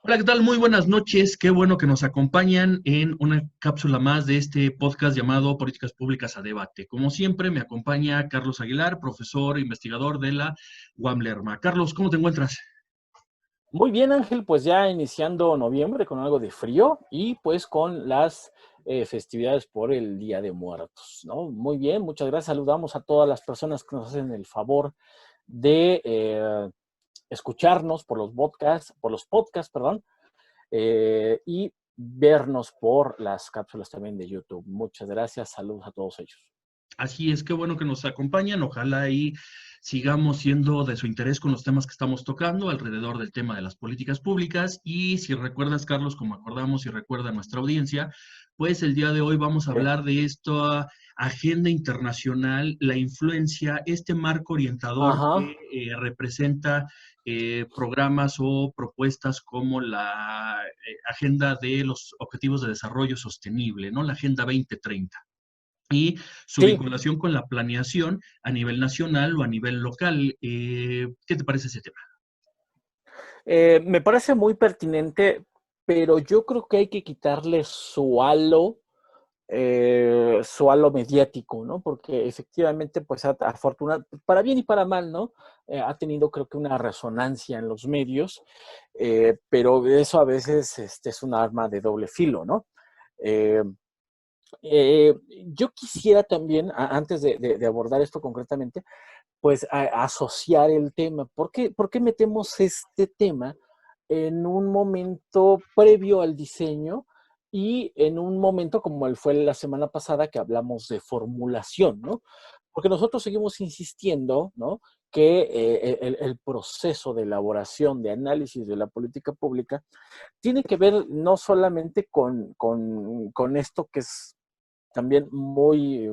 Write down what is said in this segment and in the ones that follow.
Hola, ¿qué tal? Muy buenas noches. Qué bueno que nos acompañan en una cápsula más de este podcast llamado Políticas Públicas a Debate. Como siempre, me acompaña Carlos Aguilar, profesor e investigador de la UAM Lerma. Carlos, ¿cómo te encuentras? Muy bien, Ángel, pues ya iniciando noviembre con algo de frío y pues con las festividades por el Día de Muertos, ¿no? Muy bien, muchas gracias. Saludamos a todas las personas que nos hacen el favor de escucharnos por los podcasts, perdón, y vernos por las cápsulas también de YouTube. Muchas gracias, saludos a todos ellos. Así es, qué bueno que nos acompañan. Ojalá y sigamos siendo de su interés con los temas que estamos tocando alrededor del tema de las políticas públicas. Y si recuerdas, Carlos, como acordamos y recuerda nuestra audiencia, pues el día de hoy vamos a ¿Sí? hablar de esta agenda internacional, la influencia, este marco orientador Ajá. que representa programas o propuestas como la Agenda de los Objetivos de Desarrollo Sostenible, ¿no? La Agenda 2030 y su Sí, vinculación con la planeación a nivel nacional o a nivel local. ¿Qué te parece ese tema? me parece muy pertinente, pero yo creo que hay que quitarle su halo mediático, ¿no? Porque efectivamente, pues, para bien y para mal, ¿no? Ha tenido, creo que, una resonancia en los medios, pero eso a veces es un arma de doble filo, ¿no? Eh, eh, yo quisiera también, antes de abordar esto concretamente, pues asociar el tema. Por qué metemos este tema en un momento previo al diseño y en un momento como fue la semana pasada que hablamos de formulación, ¿no? Porque nosotros seguimos insistiendo, ¿no? Que el proceso de elaboración, de análisis de la política pública, tiene que ver no solamente con esto que es también muy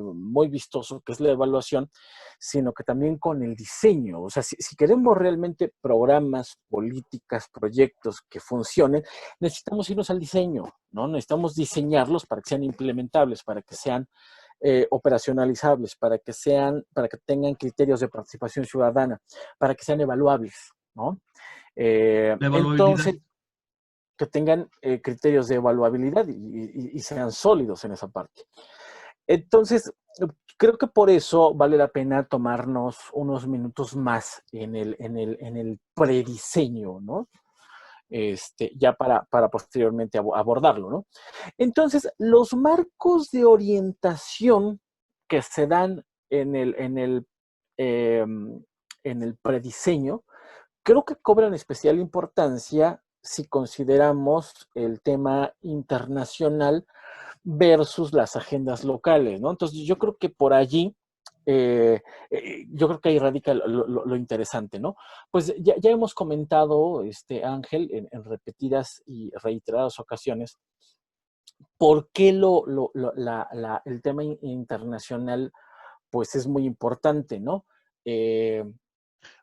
vistoso, que es la evaluación, sino que también con el diseño. O sea, si queremos realmente programas, políticas, proyectos que funcionen, necesitamos irnos al diseño, ¿no? Necesitamos diseñarlos para que sean implementables, para que sean operacionalizables, para que tengan criterios de participación ciudadana, para que sean evaluables, ¿no? La evaluabilidad. Entonces, que tengan criterios de evaluabilidad y sean sólidos en esa parte. Entonces, creo que por eso vale la pena tomarnos unos minutos más en el prediseño, ¿no? Ya para posteriormente abordarlo, ¿no? Entonces, los marcos de orientación que se dan eh, en el prediseño, creo que cobran especial importancia si consideramos el tema internacional versus las agendas locales, ¿no? Entonces, yo creo que por allí, yo creo que ahí radica lo interesante, ¿no? Pues ya hemos comentado, Ángel, en repetidas y reiteradas ocasiones, por qué el tema internacional, pues es muy importante, ¿no? Eh,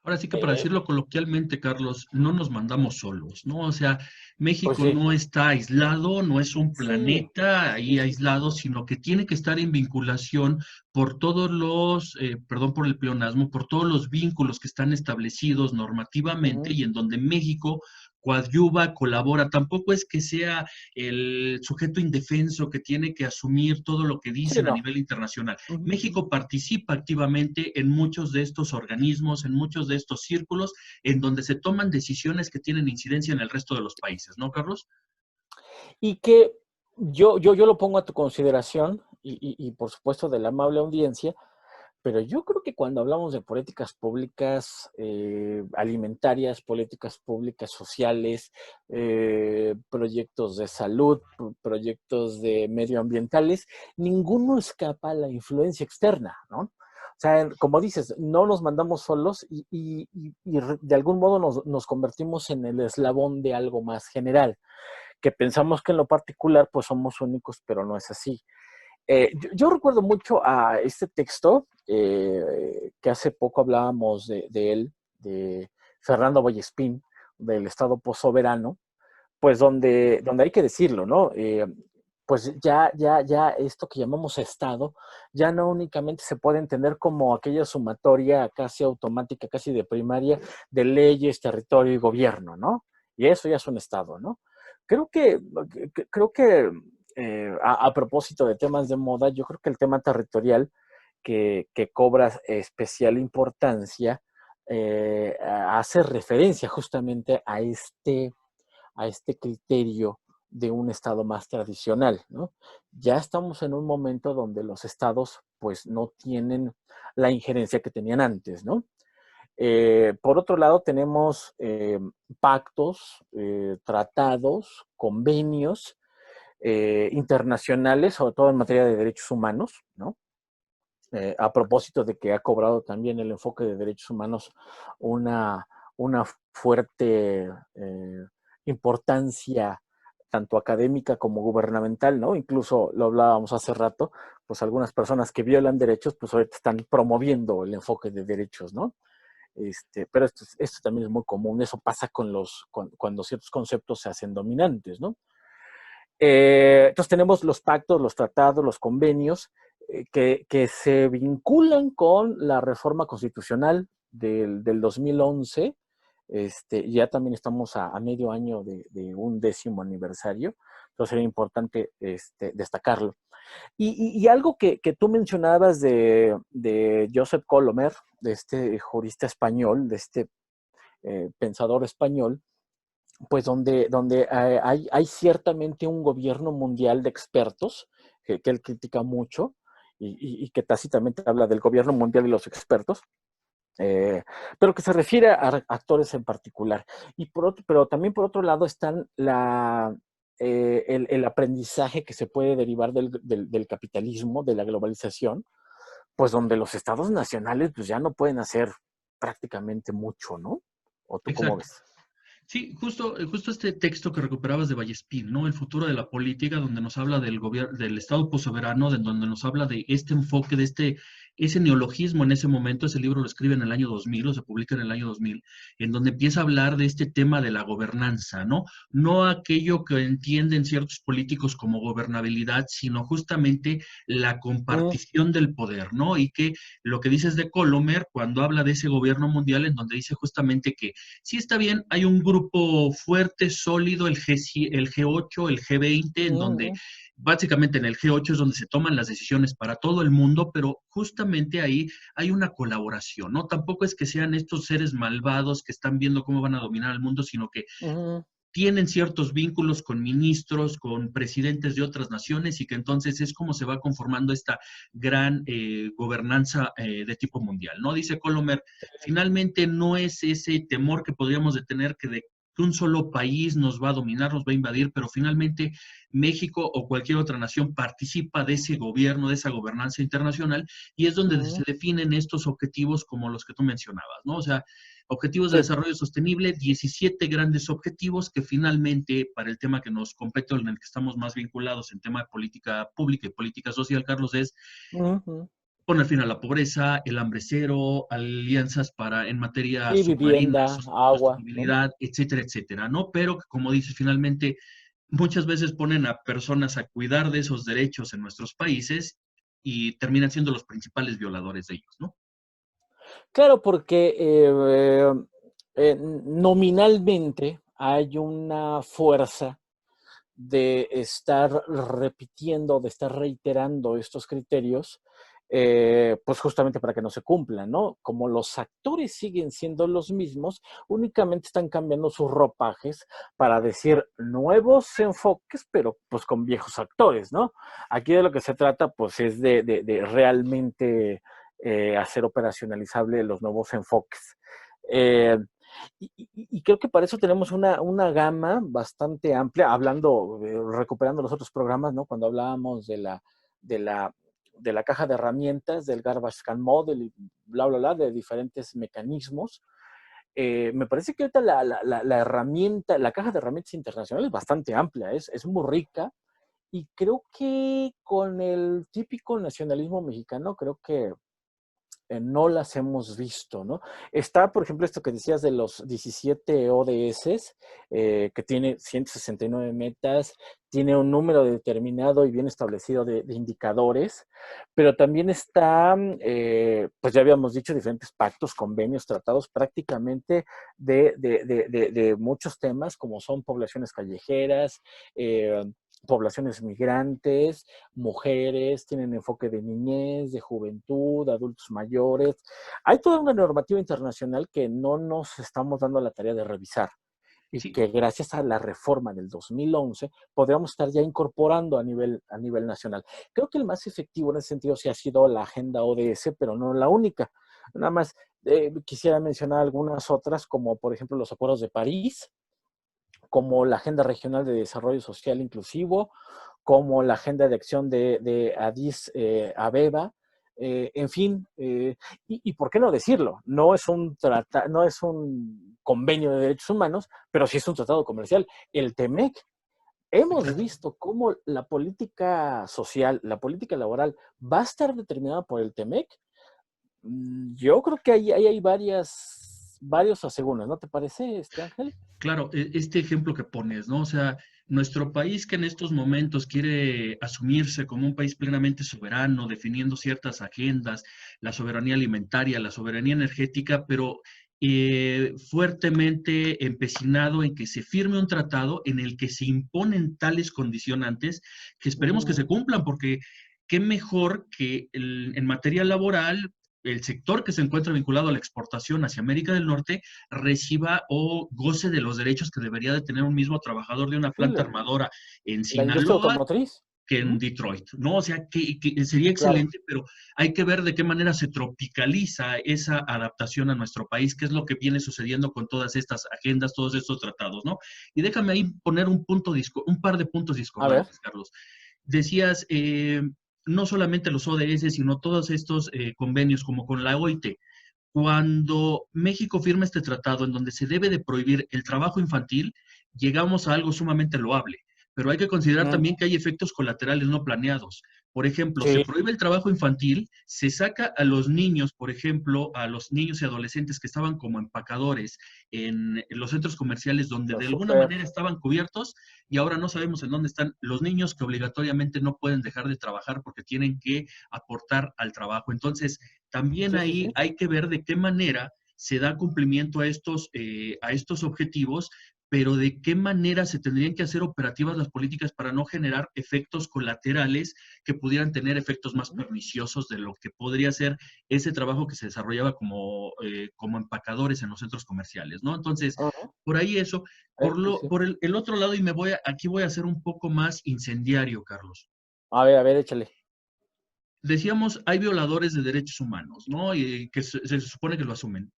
Ahora sí que para eh, decirlo coloquialmente, Carlos, no nos mandamos solos, ¿no? O sea, pues México sí, no está aislado, no es un sí, planeta sí, ahí sí, sí. aislado, sino que tiene que estar en vinculación por todos los, perdón por el pleonasmo, por todos los vínculos que están establecidos normativamente Ujú. y en donde México coadyuva, colabora. Tampoco es que sea el sujeto indefenso que tiene que asumir todo lo que Sí, dicen a no. nivel internacional. Ujú. México participa activamente en muchos de estos organismos, en muchos de estos círculos, en donde se toman decisiones que tienen incidencia en el resto de los países, ¿no, Carlos? Y que yo lo pongo a tu consideración y por supuesto de la amable audiencia, pero yo creo que cuando hablamos de políticas públicas alimentarias, políticas públicas sociales, proyectos de salud, proyectos de medioambientales, ninguno escapa a la influencia externa, ¿no? O sea, como dices, no nos mandamos solos y de algún modo nos convertimos en el eslabón de algo más general, que pensamos que en lo particular pues somos únicos, pero no es así. Yo recuerdo mucho a este texto que hace poco hablábamos de él, de Fernando Vallespín, del Estado postsoberano, pues donde hay que decirlo, ¿no? Pues ya esto que llamamos Estado, ya no únicamente se puede entender como aquella sumatoria casi automática, casi de primaria, de leyes, territorio y gobierno, ¿no? y eso ya es un Estado, ¿no? Creo que, creo que a propósito de temas de moda, yo creo que el tema territorial que cobra especial importancia hace referencia justamente a este criterio de un Estado más tradicional, ¿no? Ya estamos en un momento donde los Estados pues no tienen la injerencia que tenían antes, ¿no? Por otro lado, tenemos pactos, tratados, convenios internacionales, sobre todo en materia de derechos humanos, ¿no? A propósito de que ha cobrado también el enfoque de derechos humanos una, una fuerte importancia tanto académica como gubernamental, ¿no? Incluso lo hablábamos hace rato, pues algunas personas que violan derechos, pues ahorita están promoviendo el enfoque de derechos, ¿no? Pero esto también es muy común, eso pasa cuando ciertos conceptos se hacen dominantes, ¿no? Entonces tenemos los pactos, los tratados, los convenios que se vinculan con la reforma constitucional del 2011. Ya también estamos a medio año de un 10º aniversario, entonces sería importante destacarlo. Y algo que tú mencionabas de Joseph Colomer, de este jurista español, de este pensador español, pues donde hay ciertamente un gobierno mundial de expertos que él critica mucho y que tácitamente habla del gobierno mundial y los expertos, pero que se refiere a actores en particular. Pero también por otro lado están el aprendizaje que se puede derivar del capitalismo, de la globalización, pues donde los estados nacionales pues ya no pueden hacer prácticamente mucho, ¿no? ¿O tú cómo Exacto. ves? Sí, justo este texto que recuperabas de Vallespín, ¿no? El futuro de la política, donde nos habla del gobierno, del Estado postsoberano, donde nos habla de este enfoque, ese neologismo en ese momento. Ese libro lo escribe en el año 2000, o se publica en el año 2000, en donde empieza a hablar de este tema de la gobernanza, ¿no? No aquello que entienden ciertos políticos como gobernabilidad, sino justamente la Mm, compartición del poder, ¿no? Y que lo que dices de Colomer, cuando habla de ese gobierno mundial, en donde dice justamente que sí está bien, hay un grupo fuerte, sólido, el G8, el G20, en donde mm, básicamente en el G8 es donde se toman las decisiones para todo el mundo, pero justamente ahí hay una colaboración, ¿no? Tampoco es que sean estos seres malvados que están viendo cómo van a dominar el mundo, sino que mm, tienen ciertos vínculos con ministros, con presidentes de otras naciones, y que entonces es como se va conformando esta gran gobernanza de tipo mundial, ¿no? Dice Colomer, finalmente no es ese temor que podríamos de tener que un solo país nos va a dominar, nos va a invadir, pero finalmente México o cualquier otra nación participa de ese gobierno, de esa gobernanza internacional, y es donde mm. se definen estos objetivos como los que tú mencionabas, ¿no? O sea, Objetivos de Sí. Desarrollo Sostenible, 17 grandes objetivos que finalmente, para el tema que nos compete, en el que estamos más vinculados en tema de política pública y política social, Carlos, es Ujú. poner fin a la pobreza, el hambre cero, alianzas en materia Sí, submarina, vivienda, agua, ¿no? sostenibilidad, etcétera, etcétera, ¿no? Pero que, como dices, finalmente muchas veces ponen a personas a cuidar de esos derechos en nuestros países y terminan siendo los principales violadores de ellos, ¿no? Claro, porque nominalmente hay una fuerza de estar repitiendo, de estar reiterando estos criterios, pues justamente para que no se cumplan, ¿no? Como los actores siguen siendo los mismos, únicamente están cambiando sus ropajes para decir nuevos enfoques, pero pues con viejos actores, ¿no? Aquí de lo que se trata, pues es de realmente hacer operacionalizable los nuevos enfoques. Eh, y creo que para eso tenemos una gama bastante amplia, hablando, recuperando los otros programas, ¿no? Cuando hablábamos de la, de la caja de herramientas, del Garbage Can Model y bla, bla, bla, de diferentes mecanismos. Me parece que ahorita la herramienta, la caja de herramientas internacional es bastante amplia, es muy rica y creo que con el típico nacionalismo mexicano, creo que no las hemos visto, ¿no? Está, por ejemplo, esto que decías de los 17 ODS, que tiene 169 metas, tiene un número determinado y bien establecido de indicadores, pero también está, pues ya habíamos dicho, diferentes pactos, convenios, tratados prácticamente de muchos temas, como son poblaciones callejeras, poblaciones migrantes, mujeres, tienen enfoque de niñez, de juventud, adultos mayores. Hay toda una normativa internacional que no nos estamos dando la tarea de revisar y Sí, que gracias a la reforma del 2011 podríamos estar ya incorporando a nivel nacional. Creo que el más efectivo en ese sentido sí ha sido la agenda ODS, pero no la única. Nada más quisiera mencionar algunas otras, como por ejemplo los acuerdos de París, como la Agenda Regional de Desarrollo Social Inclusivo, como la Agenda de Acción de Addis Abeba, en fin, y por qué no decirlo, no es un convenio de derechos humanos, pero sí es un tratado comercial, el TEMEC. Hemos exacto. visto cómo la política social, la política laboral va a estar determinada por el TEMEC. Yo creo que ahí hay varios asegúnes, ¿no te parece, Ángel? Claro, este ejemplo que pones, ¿no? O sea, nuestro país que en estos momentos quiere asumirse como un país plenamente soberano, definiendo ciertas agendas, la soberanía alimentaria, la soberanía energética, pero fuertemente empecinado en que se firme un tratado en el que se imponen tales condicionantes que esperemos que se Uh, cumplan, porque qué mejor que en materia laboral el sector que se encuentra vinculado a la exportación hacia América del Norte reciba o goce de los derechos que debería de tener un mismo trabajador de una sí, planta armadora en la industria Sinaloa automotriz. que en Detroit, ¿no? O sea, que sería Claro. excelente, pero hay que ver de qué manera se tropicaliza esa adaptación a nuestro país, qué es lo que viene sucediendo con todas estas agendas, todos estos tratados, ¿no? Y déjame ahí poner un par de puntos A ver. discordantes, Carlos. Decías, no solamente los ODS, sino todos estos convenios como con la OIT. Cuando México firma este tratado en donde se debe de prohibir el trabajo infantil, llegamos a algo sumamente loable, pero hay que considerar Mm, también que hay efectos colaterales no planeados. Por ejemplo, se sí, prohíbe el trabajo infantil, se saca a los niños, por ejemplo, a los niños y adolescentes que estaban como empacadores en los centros comerciales donde lo de alguna súper. manera estaban cubiertos y ahora no sabemos en dónde están los niños que obligatoriamente no pueden dejar de trabajar porque tienen que aportar al trabajo. Entonces, también Sí, sí, ahí sí. hay que ver de qué manera se da cumplimiento a estos objetivos, pero de qué manera se tendrían que hacer operativas las políticas para no generar efectos colaterales que pudieran tener efectos más Ujú, perniciosos de lo que podría ser ese trabajo que se desarrollaba como empacadores en los centros comerciales, ¿no? Entonces, ajá. por ahí eso. Sí, sí. Por el otro lado, y aquí voy a ser un poco más incendiario, Carlos. A ver, échale. Decíamos, hay violadores de derechos humanos, ¿no? Y que se supone que lo asumen.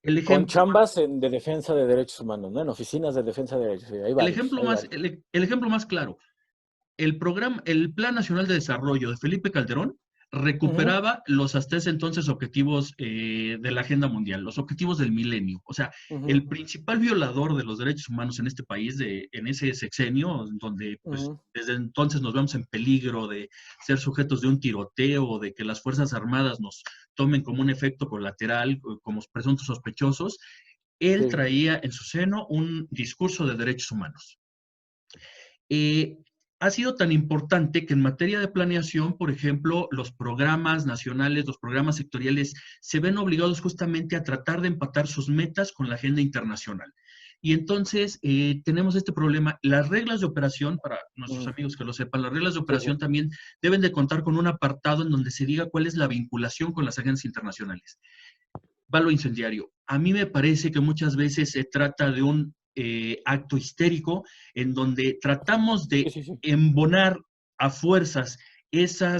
El Con ejemplo, chambas de defensa de derechos humanos, ¿no? En oficinas de defensa de derechos. Sí, hay el varios, ejemplo hay más, varios. el ejemplo más claro, el Plan Nacional de Desarrollo de Felipe Calderón Ujú, recuperaba los hasta ese entonces objetivos de la agenda mundial, los objetivos del milenio. O sea, ujú, el principal violador de los derechos humanos en este país, en ese sexenio, donde pues ujú. desde entonces nos vemos en peligro de ser sujetos de un tiroteo o de que las Fuerzas Armadas nos tomen como un efecto colateral, como presuntos sospechosos, él Sí. traía en su seno un discurso de derechos humanos. Eh, ha sido tan importante que en materia de planeación, por ejemplo, los programas nacionales, los programas sectoriales, se ven obligados justamente a tratar de empatar sus metas con la agenda internacional. Y entonces tenemos este problema. Las reglas de operación, para nuestros Mm, amigos que lo sepan, las reglas de sí, sí. operación también deben de contar con un apartado en donde se diga cuál es la vinculación con las agencias internacionales. Va lo incendiario. A mí me parece que muchas veces se trata de un acto histérico en donde tratamos Sí, de sí, sí. embonar a fuerzas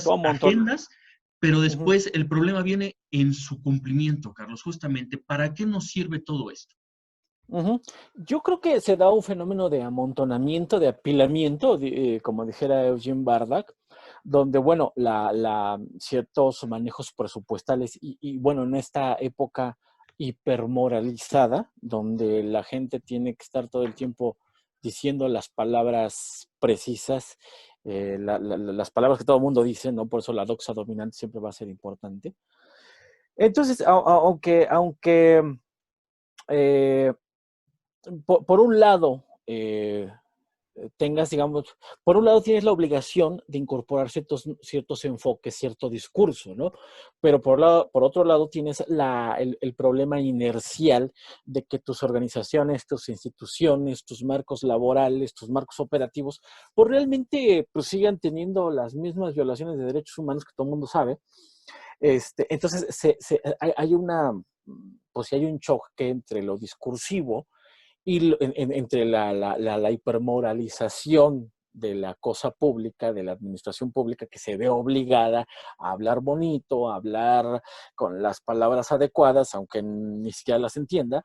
Todo esas un montón. agendas, pero Ujú, después el problema viene en su cumplimiento, Carlos, justamente. ¿Para qué nos sirve todo esto? ujú. Yo creo que se da un fenómeno de amontonamiento, de apilamiento, como dijera Eugene Bardak, donde, bueno, ciertos manejos presupuestales bueno, en esta época hipermoralizada, donde la gente tiene que estar todo el tiempo diciendo las palabras precisas, las palabras que todo el mundo dice, ¿no? Por eso la doxa dominante siempre va a ser importante. Entonces, aunque eh, por un lado, tengas, digamos, por un lado tienes la obligación de incorporar ciertos enfoques, cierto discurso, ¿no? Pero por otro lado tienes el problema inercial de que tus organizaciones, tus instituciones, tus marcos laborales, tus marcos operativos, pues realmente pues, sigan teniendo las mismas violaciones de derechos humanos que todo el mundo sabe. Entonces, hay pues hay un choque entre lo discursivo y entre la hipermoralización de la cosa pública, de la administración pública, que se ve obligada a hablar bonito, a hablar con las palabras adecuadas, aunque ni siquiera las entienda,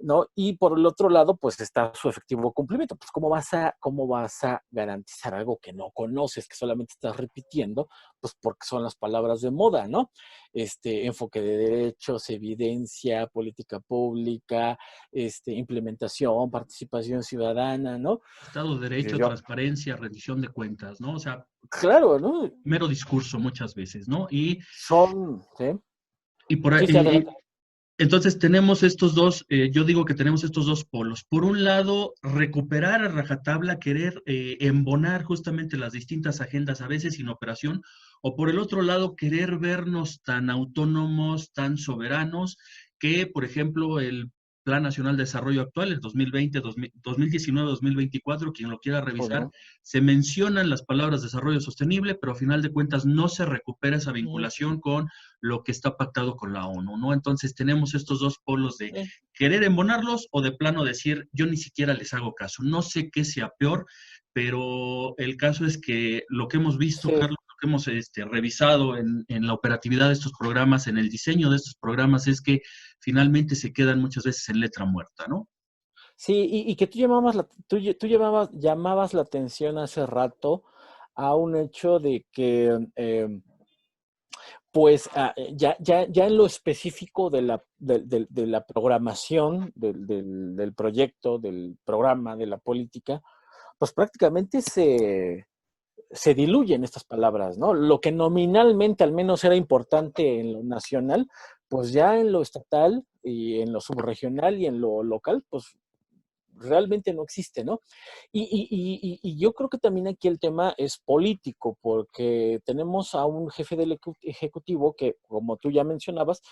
¿no? Y por el otro lado, pues está su efectivo cumplimiento. Pues, cómo vas a garantizar algo que no conoces, que solamente estás repitiendo? Pues porque son las palabras de moda, ¿no? Enfoque de derechos, evidencia, política pública, implementación, participación ciudadana, ¿no? Estado de Yo, Derecho, yo, transparencia, rendición de cuentas, ¿no? O sea, claro, ¿no? mero discurso muchas veces, ¿no? ¿sí? Y por ahí, Sí, sí, adelante. entonces tenemos estos dos, yo digo que tenemos estos dos polos. Por un lado, recuperar a rajatabla, querer embonar justamente las distintas agendas, a veces sin operación, o por el otro lado, querer vernos tan autónomos, tan soberanos, que, por ejemplo, el Plan Nacional de Desarrollo actual, el 2020, 2019-2024, quien lo quiera revisar, Bueno, se mencionan las palabras desarrollo sostenible, pero a final de cuentas no se recupera esa mm, vinculación con lo que está pactado con la ONU, ¿no? Entonces tenemos estos dos polos de sí, querer embonarlos o de plano decir, yo ni siquiera les hago caso. No sé qué sea peor, pero el caso es que lo que hemos visto, sí. Carlos, lo que hemos revisado en la operatividad de estos programas, en el diseño de estos programas, es que finalmente se quedan muchas veces en letra muerta, ¿no? Sí, y que llamabas la atención hace rato a un hecho de que, pues, ya en lo específico de la programación, del proyecto, del programa, de la política, pues prácticamente se diluyen estas palabras, ¿no? Lo que nominalmente al menos era importante en lo nacional, pues ya en lo estatal y en lo subregional y en lo local, pues realmente no existe, ¿no? Y yo creo que también aquí el tema es político, porque tenemos a un jefe del ejecutivo que, como tú ya mencionabas,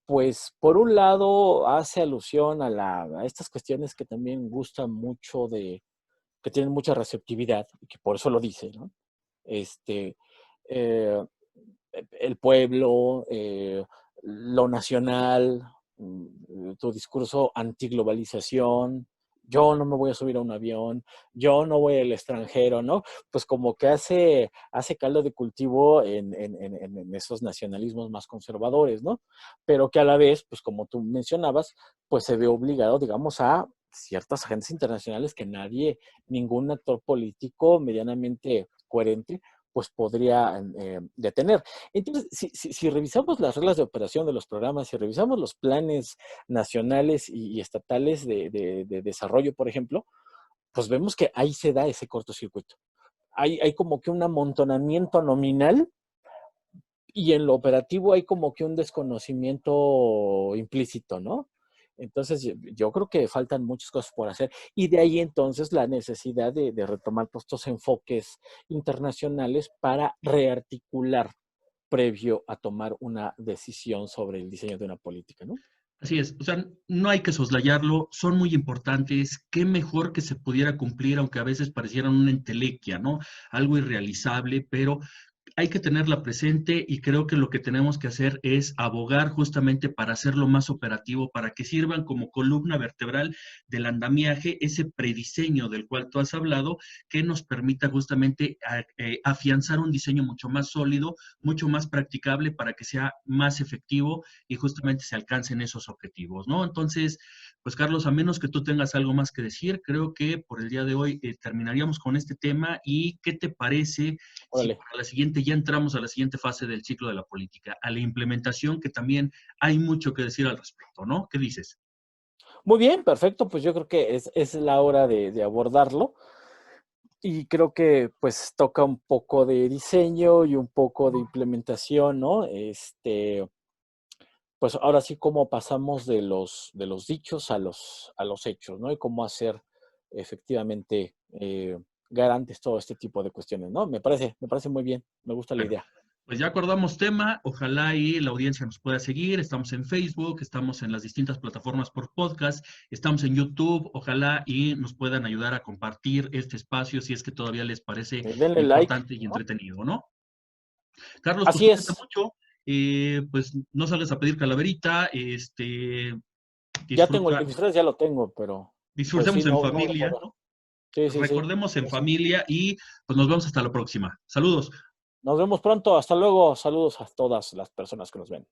pues por un lado hace alusión a estas cuestiones que también gustan mucho que tienen mucha receptividad, y que por eso lo dice, ¿no? Este, eh, el pueblo, lo nacional, tu discurso antiglobalización, yo no me voy a subir a un avión, yo no voy al extranjero, ¿no? Pues como que hace caldo de cultivo en esos nacionalismos más conservadores, ¿no? Pero que a la vez, pues como tú mencionabas, pues se ve obligado, digamos, a ciertas agendas internacionales que ningún actor político medianamente coherente, pues podría detener. Entonces, si revisamos las reglas de operación de los programas, si revisamos los planes nacionales y estatales de desarrollo, por ejemplo, pues vemos que ahí se da ese cortocircuito. Hay como que un amontonamiento nominal y en lo operativo hay como que un desconocimiento implícito, ¿no? Entonces, yo creo que faltan muchas cosas por hacer. Y de ahí entonces la necesidad de retomar pues, estos enfoques internacionales para rearticular previo a tomar una decisión sobre el diseño de una política, ¿no? Así es, o sea, no hay que soslayarlo, son muy importantes, qué mejor que se pudiera cumplir, aunque a veces parecieran una entelequia, ¿no? Algo irrealizable, pero hay que tenerla presente y creo que lo que tenemos que hacer es abogar justamente para hacerlo más operativo, para que sirvan como columna vertebral del andamiaje, ese prediseño del cual tú has hablado, que nos permita justamente afianzar un diseño mucho más sólido, mucho más practicable para que sea más efectivo y justamente se alcancen esos objetivos, ¿no? Entonces, pues Carlos, a menos que tú tengas algo más que decir, creo que por el día de hoy terminaríamos con este tema y ¿qué te parece si Órale. para la siguiente ya entramos a la siguiente fase del ciclo de la política, a la implementación, que también hay mucho que decir al respecto, ¿no? ¿Qué dices? Muy bien, perfecto. Pues yo creo que es la hora de abordarlo. Y creo que pues toca un poco de diseño y un poco de implementación, ¿no? pues ahora sí cómo pasamos de los dichos a los hechos, ¿no? Y cómo hacer efectivamente garantes todo este tipo de cuestiones, ¿no? Me parece muy bien, me gusta la Bueno, idea. pues ya acordamos tema, ojalá y la audiencia nos pueda seguir, estamos en Facebook, estamos en las distintas plataformas por podcast, estamos en YouTube, ojalá y nos puedan ayudar a compartir este espacio si es que todavía les parece Denle like, importante y ¿no? entretenido, ¿no? Carlos, pues Así cuídate es, mucho, pues no salgas a pedir calaverita, ya tengo el disfruta, disfraz, ya lo tengo, pero pues sí, disfrutemos en no, no voy a familia, poder. ¿no? Sí, sí, sí. Recordemos en Así. familia y pues nos vemos hasta la próxima. Saludos. Nos vemos pronto, hasta luego. Saludos a todas las personas que nos ven.